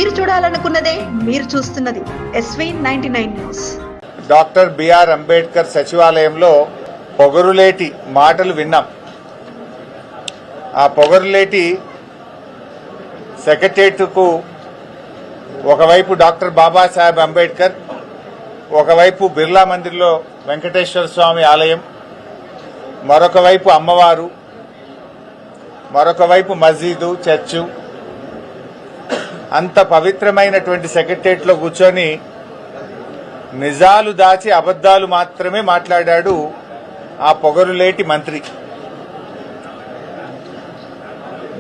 మీరు చూడాలనుకున్నదే మీరు చూస్తున్నది SV99 news. Doctor BR Ambedkar సచివాలయంలో పొగరులేటి మాటలు విన్నాం. ఆ పొగరులేటి సెక్రటేరియట్కు ఒకవైపు డాక్టర్ బాబాసాహెబ్ అంబేద్కర్, ఒకవైపు బిర్లా మందిర్లో వెంకటేశ్వర స్వామి ఆలయం, మరొక వైపు అమ్మవారు, మరొక వైపు మస్జిదు, చర్చు. అంత పవిత్రమైనటువంటి సెక్రటేరియట్లో కూర్చొని నిజాలు దాచి అబద్దాలు మాత్రమే మాట్లాడాడు ఆ పొగరులేటి మంత్రి.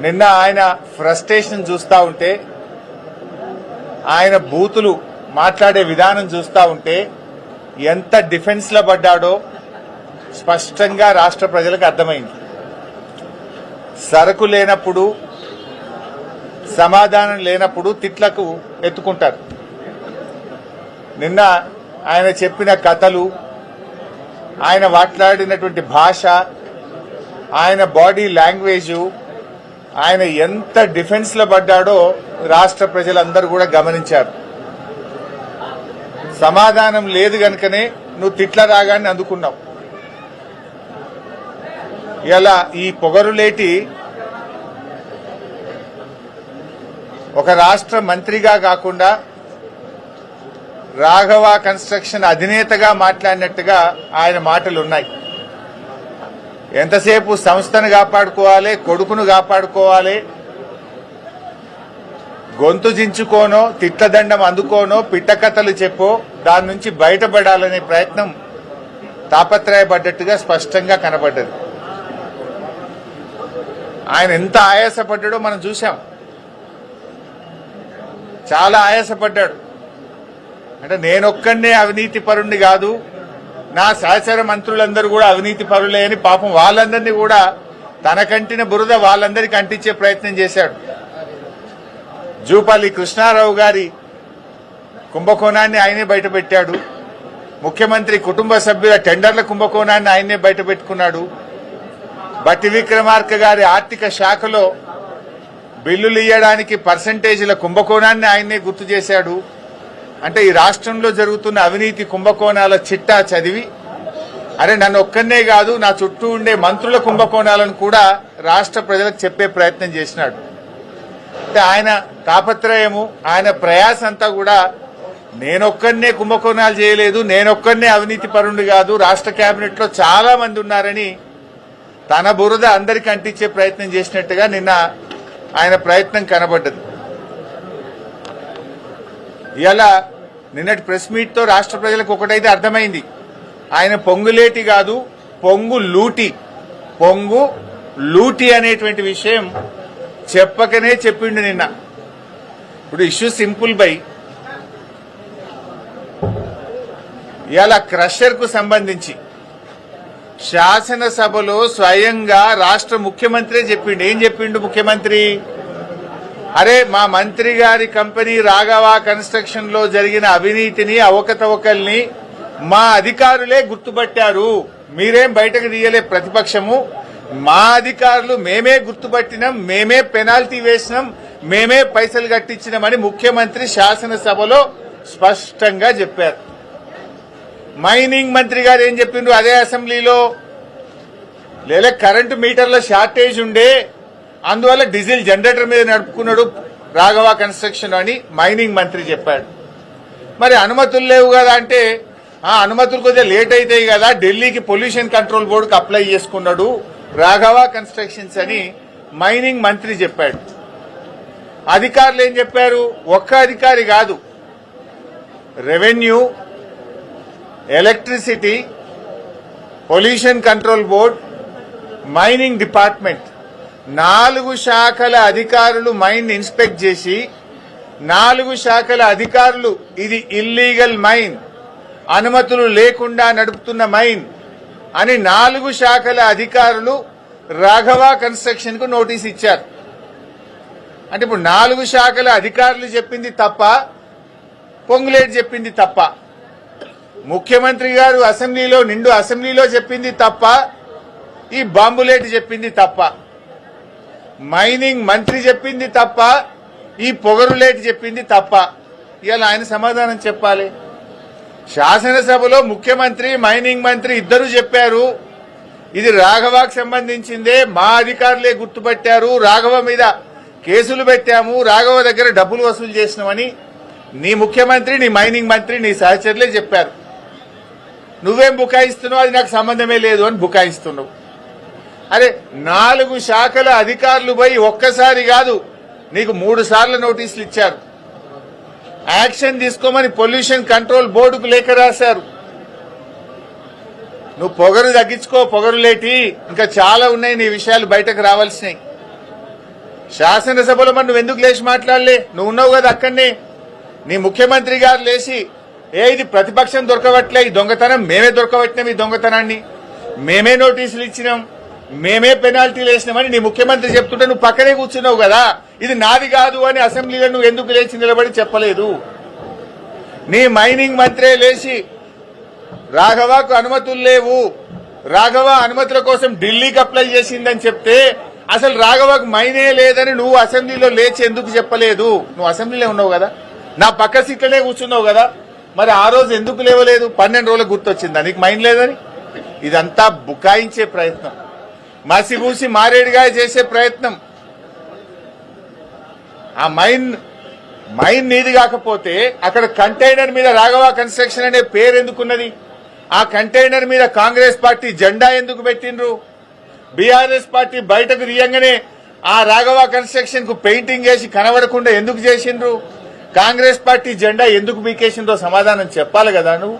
నిన్న ఆయన ఫ్రస్ట్రేషన్ చూస్తూ ఉంటే, ఆయన బూతులు మాట్లాడే విధానం చూస్తూ ఉంటే ఎంత డిఫెన్స్లో పడ్డాడో స్పష్టంగా రాష్ట్ర ప్రజలకు అర్థమైంది. సరకు లేనప్పుడు, సమాధానం లేనప్పుడు తిట్లకు ఎత్తుకుంటారు. నిన్న ఆయన చెప్పిన కథలు, ఆయన మాట్లాడినటువంటి భాష, ఆయన బాడీ లాంగ్వేజు, ఆయన ఎంత డిఫెన్స్లో పడ్డాడో రాష్ట్ర ప్రజలందరూ కూడా గమనించారు. సమాధానం లేదు గనుకనే నువ్వు తిట్ల రాగాన్ని అందుకున్నావు. ఇలా ఈ పొగరులేటి ఒక రాష్ట్ర మంత్రిగా కాకుండా రాఘవ కన్స్ట్రక్షన్ అధినేతగా మాట్లాడినట్టుగా ఆయన మాటలు ఉన్నాయి. ఎంతసేపు సంస్థను కాపాడుకోవాలి, కొడుకును కాపాడుకోవాలి, గొంతు జించుకోనో, తిట్లదండం అందుకోనో, పిట్టకథలు చెప్పో దాని నుంచి బయటపడాలనే ప్రయత్నం తాపత్రయపడ్డట్టుగా స్పష్టంగా కనబడ్డది. ఆయన ఎంత ఆయాసపడ్డాడో మనం చూశాం. చాలా ఆయాసపడ్డాడు. అంటే నేనొక్కడే అవినీతి పరుణ్ణి కాదు, నా సహచర మంత్రులందరూ కూడా అవినీతి పరులే అని పాపం వాళ్ళందరినీ కూడా తనకంటిన బురద వాళ్ళందరికీ అంటించే ప్రయత్నం చేశాడు. జూపల్లి కృష్ణారావు గారి కుంభకోణాన్ని ఆయనే బయటపెట్టాడు. ముఖ్యమంత్రి కుటుంబ సభ్యుల టెండర్ల కుంభకోణాన్ని ఆయనే బయటపెట్టుకున్నాడు. బట్టి విక్రమార్క గారి ఆర్థిక శాఖలో బిల్లులు ఇయ్యడానికి పర్సంటేజీల కుంభకోణాన్ని ఆయనే గుర్తు చేశాడు. అంటే ఈ రాష్ట్రంలో జరుగుతున్న అవినీతి కుంభకోణాల చిట్టా చదివి, అరే నన్ను ఒక్కనే కాదు నా చుట్టూ ఉండే మంత్రుల కుంభకోణాలను కూడా రాష్ట్ర ప్రజలకు చెప్పే ప్రయత్నం చేసినాడు. అంటే ఆయన తాపత్రయము, ఆయన ప్రయాస అంతా కూడా నేనొక్కనే కుంభకోణాలు చేయలేదు, నేనొక్కనే అవినీతి పరుణ్ణి కాదు, రాష్ట్ర కేబినెట్ లో చాలా మంది ఉన్నారని తన బురద అందరికీ అంటించే ప్రయత్నం చేసినట్టుగా నిన్న ఆయన ప్రయత్నం కనబడ్డది. ఇలా నిన్నటి ప్రెస్ మీట్ తో రాష్ట్ర ప్రజలకు ఒకటైతే అర్థమైంది, ఆయన పొంగులేటి కాదు పొంగు లూటి, పొంగు లూటి అనేటువంటి విషయం చెప్పకనే చెప్పిండు నిన్న. ఇప్పుడు ఇష్యూ సింపుల్ బై, ఇలా క్రషర్ కు సంబంధించి శాసనసభలో స్వయంగా రాష్ట్ర ముఖ్యమంత్రి చెప్పిండు. ఏం చెప్పిండు ముఖ్యమంత్రి? అరే మా మంత్రి గారి కంపెనీ రాఘవ కన్స్ట్రక్షన్ లో జరిగిన అవినీతిని, అవకతవకల్ని మా అధికారులే గుర్తుపట్టారు, మీరేం బయటకు తీయలే ప్రతిపక్షము, మా అధికారులు మేమే గుర్తుపట్టినాం, మేమే పెనాల్టీ వేసినాం, మేమే పైసలు కట్టించినామని ముఖ్యమంత్రి శాసనసభలో స్పష్టంగా చెప్పారు. మైనింగ్ మంత్రి గారు ఏం చెప్పిండ్రు అదే అసెంబ్లీలో? లేదా కరెంటు మీటర్ల షార్టేజ్ ఉండే, అందువల్ల డీజిల్ జనరేటర్ మీద నడుపుకున్నాడు రాఘవ కన్స్ట్రక్షన్ అని మైనింగ్ మంత్రి చెప్పాడు. మరి అనుమతులు లేవు కదా అంటే, ఆ అనుమతులు కొద్దిగా లేట్ అవుతాయి కదా, ఢిల్లీకి పొల్యూషన్ కంట్రోల్ బోర్డుకి అప్లై చేసుకున్నాడు రాఘవ కన్స్ట్రక్షన్స్ అని మైనింగ్ మంత్రి చెప్పాడు. అధికారులు ఏం చెప్పారు? ఒక్క అధికారి కాదు, revenue, electricity, pollution control board, mining department, 4 శాఖల అధికారులు మైన్ ఇన్స్పెక్ట్ చేసి, 4 శాఖల అధికారులు ఇది ఇల్లీగల్ మైన్, అనుమతులు లేకుండా నడుపుతున్న మైన్ అని 4 శాఖల అధికారులు రాఘవ కన్స్ట్రక్షన్ కు నోటీస్ ఇచ్చారు. అంటే ఇప్పుడు 4 శాఖల అధికారులు చెప్పింది తప్ప, పొంగులేటి చెప్పింది తప్ప, ముఖ్యమంత్రి గారు అసెంబ్లీలో నిండు అసెంబ్లీలో చెప్పింది తప్ప, ఈ బాంబులేటి చెప్పింది తప్ప, మైనింగ్ మంత్రి చెప్పింది తప్ప, ఈ పొగరులేటి చెప్పింది తప్ప. ఇవాళ ఆయన సమాధానం చెప్పాలి. శాసనసభలో ముఖ్యమంత్రి మైనింగ్ మంత్రి ఇద్దరు చెప్పారు ఇది రాఘవకు సంబంధించిందే, మా అధికారులే గుర్తుపట్టారు, రాఘవ మీద కేసులు పెట్టాము, రాఘవ దగ్గర డబ్బులు వసూలు చేసినామని నీ ముఖ్యమంత్రి, నీ మైనింగ్ మంత్రి, నీ సహచరులే చెప్పారు. నువ్వేం బుకాయిస్తున్నావు, అది నాకు సంబంధమే లేదు అని బుకాయిస్తున్నావు. అరే 4 శాఖల అధికారులు పోయి ఒక్కసారి కాదు నీకు 3 సార్లు నోటీసులు ఇచ్చారు. యాక్షన్ తీసుకోమని పొల్యూషన్ కంట్రోల్ బోర్డుకు లేఖ రాశారు. నువ్వు పొగరు తగ్గించుకో, పొగరులేటి ఇంకా చాలా ఉన్నాయి నీ విషయాలు బయటకు రావాల్సినాయి. శాసనసభలో మరి నువ్వు ఎందుకు లేచి మాట్లాడలే? నువ్వు ఉన్నావు కదా అక్కడనే. నీ ముఖ్యమంత్రి గారు లేచి ఇది ప్రతిపక్షం దొరకవట్లే, ఈ దొంగతనం మేమే దొరకబట్టినాం, ఈ దొంగతనాన్ని మేమే నోటీసులు ఇచ్చినాం, మేమే పెనాల్టీలు వేసినామని నీ ముఖ్యమంత్రి చెప్తుంటే నువ్వు పక్కనే కూర్చున్నావు కదా. ఇది నాది కాదు అని అసెంబ్లీలో నువ్వు ఎందుకు లేచి నిలబడి చెప్పలేదు? నీ మైనింగ్ మంత్రే లేచి రాఘవకు అనుమతులు లేవు, రాఘవ అనుమతుల కోసం ఢిల్లీకి అప్లై చేసిందని చెప్తే అసలు రాఘవకు మైనే లేదని నువ్వు అసెంబ్లీలో లేచి ఎందుకు చెప్పలేదు? నువ్వు అసెంబ్లీలో ఉన్నావు కదా, నా పక్క సీట్లనే కూర్చున్నావు కదా, మరి ఆ రోజు ఎందుకు లేవలేదు? 12 రోజులకు గుర్తొచ్చిందా నీకు మైన్ లేదని? ఇదంతా బుకాయించే ప్రయత్నం, మసిబూసి మారేడుగా చేసే ప్రయత్నం. ఆ మైన్ నీది కాకపోతే అక్కడ కంటైనర్ మీద రాఘవ కన్స్ట్రక్షన్ అనే పేరు ఎందుకున్నది? ఆ కంటైనర్ మీద కాంగ్రెస్ పార్టీ జెండా ఎందుకు పెట్టిండ్రు? బీఆర్ఎస్ పార్టీ బయటకు తీయంగానే ఆ రాఘవ కన్స్ట్రక్షన్ కు పెయింటింగ్ వేసి కనబడకుండా ఎందుకు చేసిండ్రు? కాంగ్రెస్ పార్టీ జెండా ఎందుకు బీకేసిందో సమాధానం చెప్పాలి కదా. నువ్వు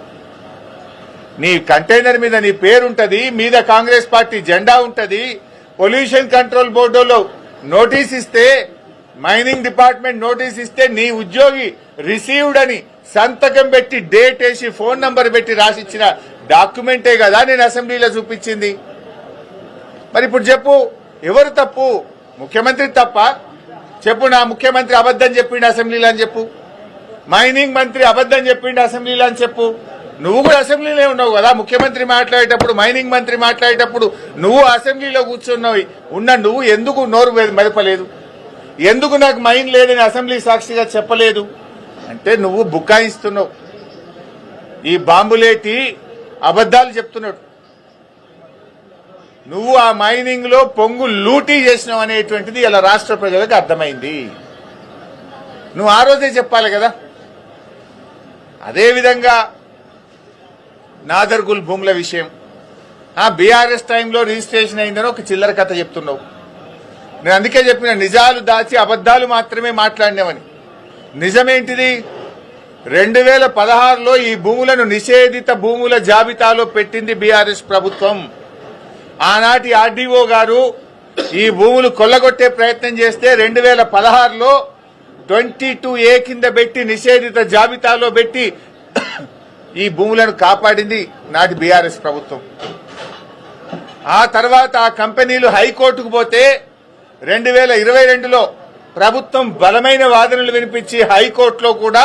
నీ కంటైనర్ మీద నీ పేరుంటది, మీద కాంగ్రెస్ పార్టీ జెండా ఉంటది. పొల్యూషన్ కంట్రోల్ బోర్డులో నోటీస్ ఇస్తే, మైనింగ్ డిపార్ట్మెంట్ నోటీస్ ఇస్తే నీ ఉద్యోగి రిసీవ్డ్ అని సంతకం పెట్టి డేట్ వేసి ఫోన్ నంబర్ పెట్టి రాసిచ్చిన డాక్యుమెంటే కదా నేను అసెంబ్లీలో చూపించింది. మరి ఇప్పుడు చెప్పు, ఎవరు తప్పు? ముఖ్యమంత్రి తప్ప? చెప్పు, నా ముఖ్యమంత్రి అబద్దం చెప్పిండు అసెంబ్లీలో అని చెప్పు, మైనింగ్ మంత్రి అబద్దం చెప్పిండు అసెంబ్లీలో అని చెప్పు. నువ్వు కూడా అసెంబ్లీలో ఉన్నావు కదా, ముఖ్యమంత్రి మాట్లాడేటప్పుడు, మైనింగ్ మంత్రి మాట్లాడేటప్పుడు నువ్వు అసెంబ్లీలో కూర్చున్నావు. నువ్వు ఎందుకు నోరు మెదపలేదు? ఎందుకు నాకు మైన్ లేదని అసెంబ్లీ సాక్షిగా చెప్పలేదు? అంటే నువ్వు బుకాయిస్తున్నావు. ఈ బాంబులేటి అబద్దాలు చెప్తున్నాడు. నువ్వు ఆ మైనింగ్ లో పొంగు లూటీ చేసినావు అనేటువంటిది ఇలా రాష్ట్ర ప్రజలకు అర్థమైంది. నువ్వు ఆ రోజే చెప్పాలి కదా. అదేవిధంగా నాదర్గుల్ భూముల విషయం, ఆ బీఆర్ఎస్ టైంలో రిజిస్ట్రేషన్ అయిందని ఒక చిల్లర కథ చెప్తున్నావు. నేను అందుకే చెప్పిన నిజాలు దాచి అబద్దాలు మాత్రమే మాట్లాడినామని. నిజమేంటిది? 2016లో ఈ భూములను నిషేధిత భూముల జాబితాలో పెట్టింది బీఆర్ఎస్ ప్రభుత్వం. ఆనాటి ఆర్డీఓ గారు ఈ భూములు కొల్లగొట్టే ప్రయత్నం చేస్తే 2016లో 22A కింద పెట్టి నిషేధిత జాబితాలో పెట్టి ఈ భూములను కాపాడింది నాటి బీఆర్ఎస్ ప్రభుత్వం. ఆ తర్వాత ఆ కంపెనీలు హైకోర్టుకు పోతే 2022లో ప్రభుత్వం బలమైన వాదనలు వినిపించి హైకోర్టులో కూడా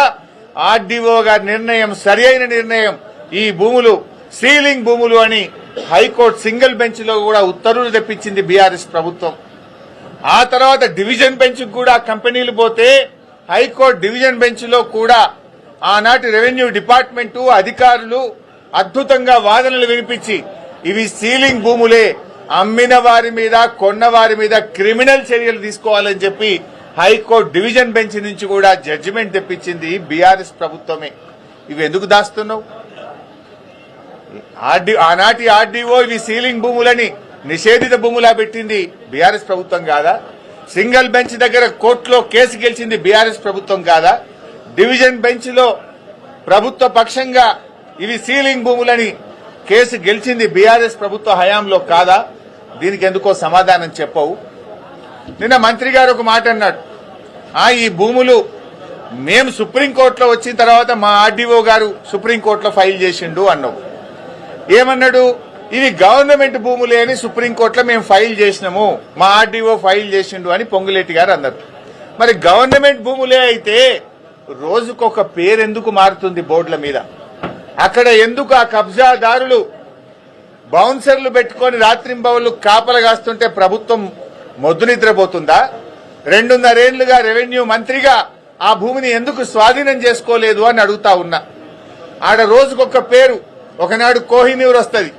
ఆర్డీఓ గారి నిర్ణయం సరి అయిన నిర్ణయం, ఈ భూములు సీలింగ్ భూములు అని హైకోర్టు సింగిల్ బెంచ్ లో కూడా ఉత్తర్వులు తెప్పించింది బీఆర్ఎస్ ప్రభుత్వం. ఆ తర్వాత డివిజన్ బెంచ్ కూడా కంపెనీలు పోతే హైకోర్టు డివిజన్ బెంచ్ లో కూడా ఆనాటి రెవెన్యూ డిపార్ట్మెంటు అధికారులు అద్భుతంగా వాదనలు వినిపించి ఇవి సీలింగ్ భూములే, అమ్మిన వారి మీద కొన్న వారి మీద క్రిమినల్ చర్యలు తీసుకోవాలని చెప్పి హైకోర్టు డివిజన్ బెంచ్ నుంచి కూడా జడ్జిమెంట్ తెప్పించింది బీఆర్ఎస్ ప్రభుత్వమే. ఇవి ఎందుకు దాస్తున్నావు? ఆనాటి ఆర్డీఓ ఇవి సీలింగ్ భూములని నిషేధిత భూములా పెట్టింది బీఆర్ఎస్ ప్రభుత్వం కాదా? సింగిల్ బెంచ్ దగ్గర కోర్టులో కేసు గెలిచింది బీఆర్ఎస్ ప్రభుత్వం కాదా? డివిజన్ బెంచ్ లో ప్రభుత్వ పక్షంగా ఇవి సీలింగ్ భూములని కేసు గెలిచింది బీఆర్ఎస్ ప్రభుత్వ హయాంలో కాదా? దీనికి ఎందుకో సమాధానం చెప్పవు. నిన్న మంత్రి గారు ఒక మాట అన్నాడు, ఈ భూములు మేము సుప్రీంకోర్టులో వచ్చిన తర్వాత మా ఆర్డీఓ గారు సుప్రీంకోర్టులో ఫైల్ చేసిండు అన్నావు. ఏమన్నాడు? ఇవి గవర్నమెంట్ భూములే అని సుప్రీంకోర్టులో మేము ఫైల్ చేసినాము, మా ఆర్డీఓ ఫైల్ చేసిండు అని పొంగులేటి గారు అన్నారు. మరి గవర్నమెంట్ భూములే అయితే రోజుకొక పేరెందుకు మారుతుంది బోర్డుల మీద? అక్కడ ఎందుకు ఆ కబ్జాదారులు బౌన్సర్లు పెట్టుకుని రాత్రింబవళ్లు కాపలా కాస్తుంటే ప్రభుత్వం మొద్దు నిద్రపోతుందా? 2.5 ఏళ్లుగా రెవెన్యూ మంత్రిగా ఆ భూమిని ఎందుకు స్వాధీనం చేసుకోలేదు అని అడుగుతా ఉన్నా. ఆడ రోజుకొక పేరు, ఒకనాడు కోహినూర్ వస్తుంది,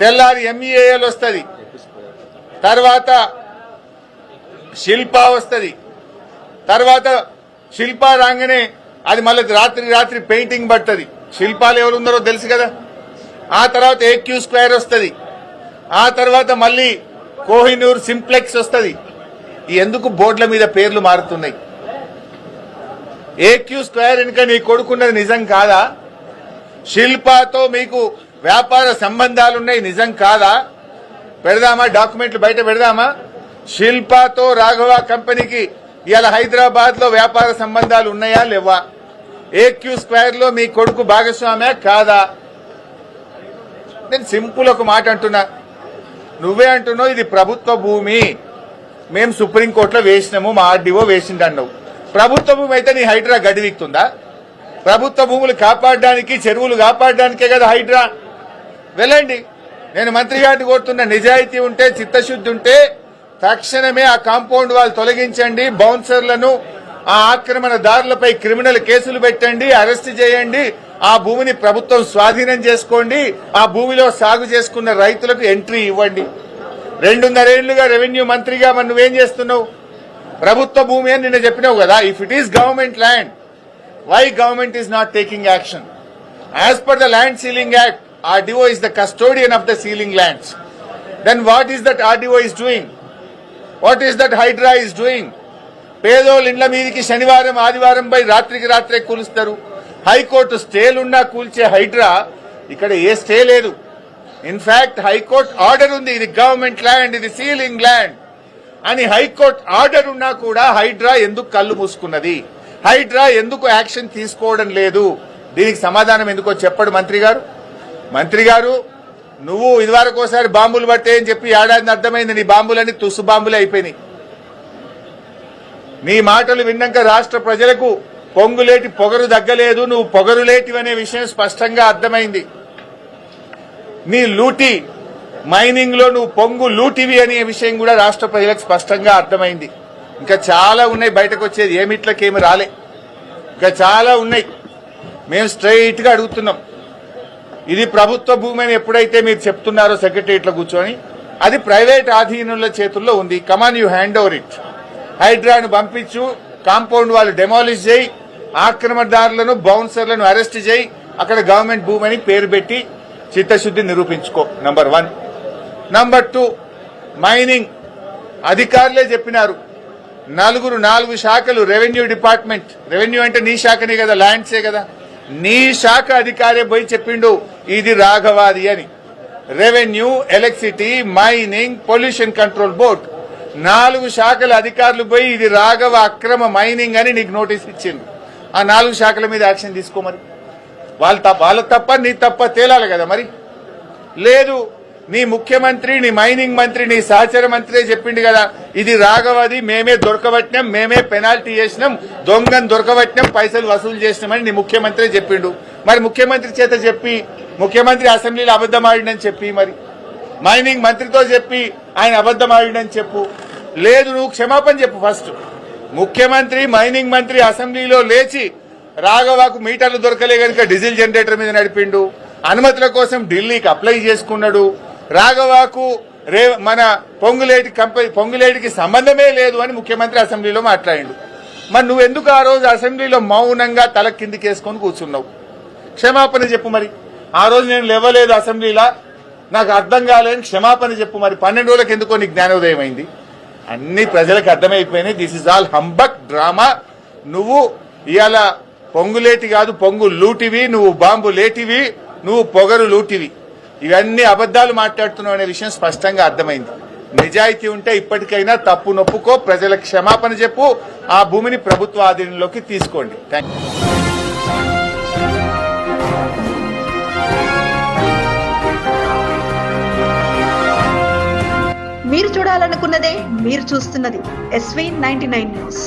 తెల్లారి MEAL వస్తుంది, తర్వాత శిల్పా వస్తుంది, తర్వాత శిల్పా రాగానే అది మళ్ళీ రాత్రి పెయింటింగ్ పడుతుంది. శిల్పాలు ఎవరు ఉన్నారో తెలుసు కదా. ఆ తర్వాత AQ స్క్వేర్ వస్తుంది, ఆ తర్వాత మళ్ళీ కోహినూర్ సింప్లెక్స్ వస్తుంది. ఎందుకు బోర్డుల మీద పేర్లు మారుతున్నాయి? AQ స్క్వేర్ వెనుక నీ కొడుకున్నది నిజం కాదా? శిల్పాతో మీకు వ్యాపార సంబంధాలున్నాయి నిజం కాదా? పెడదామా, డాక్యుమెంట్లు బయట పెడదామా? శిల్పాతో రాఘవ కంపెనీకి ఇవాళ హైదరాబాద్ లో వ్యాపార సంబంధాలు ఉన్నాయా లేవా? AQ స్క్వేర్ లో మీ కొడుకు భాగస్వామ్యా కాదా? నేను సింపుల్ ఒక మాట అంటున్నా, నువ్వే అంటున్నావు ఇది ప్రభుత్వ భూమి, మేము సుప్రీంకోర్టులో వేసినాము, మా RDO వేసిండు అన్నావు. ప్రభుత్వ భూమి అయితే నీ హైడ్రా గడివిక్తుందా? ప్రభుత్వ భూములు కాపాడడానికి, చెరువులు కాపాడడానికే కదా హైడ్రా. వెళ్ళండి, నేను మంత్రి గారిని కోరుతున్న, నిజాయితీ ఉంటే, చిత్తశుద్ధి ఉంటే తక్షణమే ఆ కాంపౌండ్ వాళ్ళు తొలగించండి, బౌన్సర్లను, ఆ ఆక్రమణదారులపై క్రిమినల్ కేసులు పెట్టండి, అరెస్ట్ చేయండి, ఆ భూమిని ప్రభుత్వం స్వాధీనం చేసుకోండి, ఆ భూమిలో సాగు చేసుకున్న రైతులకు ఎంట్రీ ఇవ్వండి. 2.5 ఏళ్లుగా రెవెన్యూ మంత్రిగా మరి నువ్వేం చేస్తున్నావు? ప్రభుత్వ భూమి అని నిన్న చెప్పినావు కదా. If it is government land, why government is not taking action? As per the land ceiling act, RDO is the custodian of the sealing lands. Then what is that RDO is doing? What is that Hydra is doing? పేదోళ్ళ ఇండ్ల మీదికి శనివారం ఆదివారం పై రాత్రికి రాత్రే కూలుస్తారు. High court స్టేలున్నా కూల్చే Hydraa ఇక్కడ a stay లేదు. In fact high court order ఉంది, ఇది గవర్నమెంట్ ల్యాండ్, ఇది సీలింగ్ ల్యాండ్ అని హైకోర్టు ఆర్డర్ ఉన్నా కూడా హైడ్రా ఎందుకు కళ్ళు మూసుకున్నది? హైడ్రా ఎందుకు యాక్షన్ తీసుకోవడం లేదు? దీనికి సమాధానం ఎందుకో చెప్పడు మంత్రి గారు. మంత్రి గారు, నువ్వు ఇదివరకు ఒకసారి బాంబులు పట్టే అని చెప్పి ఏడాది అర్థమైంది, నీ బాంబులన్నీ తుస్సు బాంబులే అయిపోయినాయి. నీ మాటలు విన్నాక రాష్ట్ర ప్రజలకు పొంగులేటి పొగరు దగ్గలేదు, నువ్వు పొగరులేటివి అనే విషయం స్పష్టంగా అర్థమైంది. నీ లూటీ మైనింగ్ లో నువ్వు పొంగు లూటివి అనే విషయం కూడా రాష్ట్ర ప్రజలకు స్పష్టంగా అర్థమైంది. ఇంకా చాలా ఉన్నాయి బయటకు వచ్చేది, ఏమిట్లకేమి రాలే, ఇంకా చాలా ఉన్నాయి. మేము స్ట్రైట్ గా అడుగుతున్నాం, ఇది ప్రభుత్వ భూమి అని ఎప్పుడైతే మీరు చెప్తున్నారో సెక్రటరియట్లో కూర్చొని, అది ప్రైవేట్ ఆధీనుల చేతుల్లో ఉంది. కమాన్, యూ హ్యాండ్ ఓవర్ ఇట్. హైడ్రాను పంపించు, కాంపౌండ్ వాళ్ళు డెమాలిష్ చేయి, ఆక్రమణదారులను, బౌన్సర్లను అరెస్ట్ చేయి, అక్కడ గవర్నమెంట్ భూమి అని పేరు పెట్టి చిత్తశుద్ధి నిరూపించుకో. నంబర్ 1. నంబర్ 2, మైనింగ్ అధికారులే చెప్పినారు, 4 శాఖలు, రెవెన్యూ డిపార్ట్మెంట్, రెవెన్యూ అంటే నీ శాఖనే కదా, ల్యాండ్సే కదా, నీ శాఖ అధికారే పోయి చెప్పిండు ఇది రాఘవాది అని. Revenue, electricity, mining, pollution control board, 4 శాఖల అధికారులు పోయి ఇది రాఘవ అక్రమ మైనింగ్ అని నీకు నోటీస్ ఇచ్చింది. ఆ 4 శాఖల మీద యాక్షన్ తీసుకో. మరి వాళ్ళ తప్ప నీ తప్ప తేలాలి కదా. మరి లేదు, నీ ముఖ్యమంత్రి, నీ మైనింగ్ మంత్రి, నీ సహచర మంత్రి చెప్పిండు కదా ఇది రాఘవది, మేమే దొరకబట్టినాం, మేమే పెనాల్టీ చేసినాం, దొంగను దొరకబట్టినాం, పైసలు వసూలు చేసినామని నీ ముఖ్యమంత్రి చెప్పిండు. మరి ముఖ్యమంత్రి చేత చెప్పి, ముఖ్యమంత్రి అసెంబ్లీలో అబద్దం ఆడిండని చెప్పి, మరి మైనింగ్ మంత్రితో చెప్పి ఆయన అబద్దం ఆడిండని చెప్పు. లేదు, నువ్వు క్షమాపణ చెప్పు ఫస్ట్. ముఖ్యమంత్రి, మైనింగ్ మంత్రి అసెంబ్లీలో లేచి రాఘవకు మీటర్లు దొరకలే కనుక డీజిల్ జనరేటర్ మీద నడిపిండు, అనుమతుల కోసం ఢిల్లీకి అప్లై చేసుకున్నాడు, రాఘవకు మన పొంగులేటికి సంబంధమే లేదు అని ముఖ్యమంత్రి అసెంబ్లీలో మాట్లాడిండు. మరి నువ్వెందుకు ఆ రోజు అసెంబ్లీలో మౌనంగా తల కిందికేసుకొని కూర్చున్నావు? క్షమాపణ చెప్పు. మరి ఆ రోజు నేను లేవలేదు అసెంబ్లీలో, నాకు అర్థం కాలేని క్షమాపణ చెప్పు. మరి 12 రోజులకు ఎందుకో నీకు జ్ఞానోదయం అయింది. అన్ని ప్రజలకు అర్థమైపోయినాయి, this is all humbug drama. నువ్వు ఇవాళ పొంగులేటి కాదు, పొంగు లూటివి, నువ్వు బాంబు లేటివి, నువ్వు పొగరు లూటివి, ఇవన్నీ అబద్దాలు మాట్లాడుతున్నావు అనే విషయం స్పష్టంగా అర్థమైంది. నిజాయితీ ఉంటే ఇప్పటికైనా తప్పు నొప్పుకో, ప్రజలకు క్షమాపణ చెప్పు, ఆ భూమిని ప్రభుత్వ ఆధీనంలోకి తీసుకోండి. Thank you. మీరు చూడాలనుకున్నదే మీరు చూస్తున్నది SV 99 న్యూస్.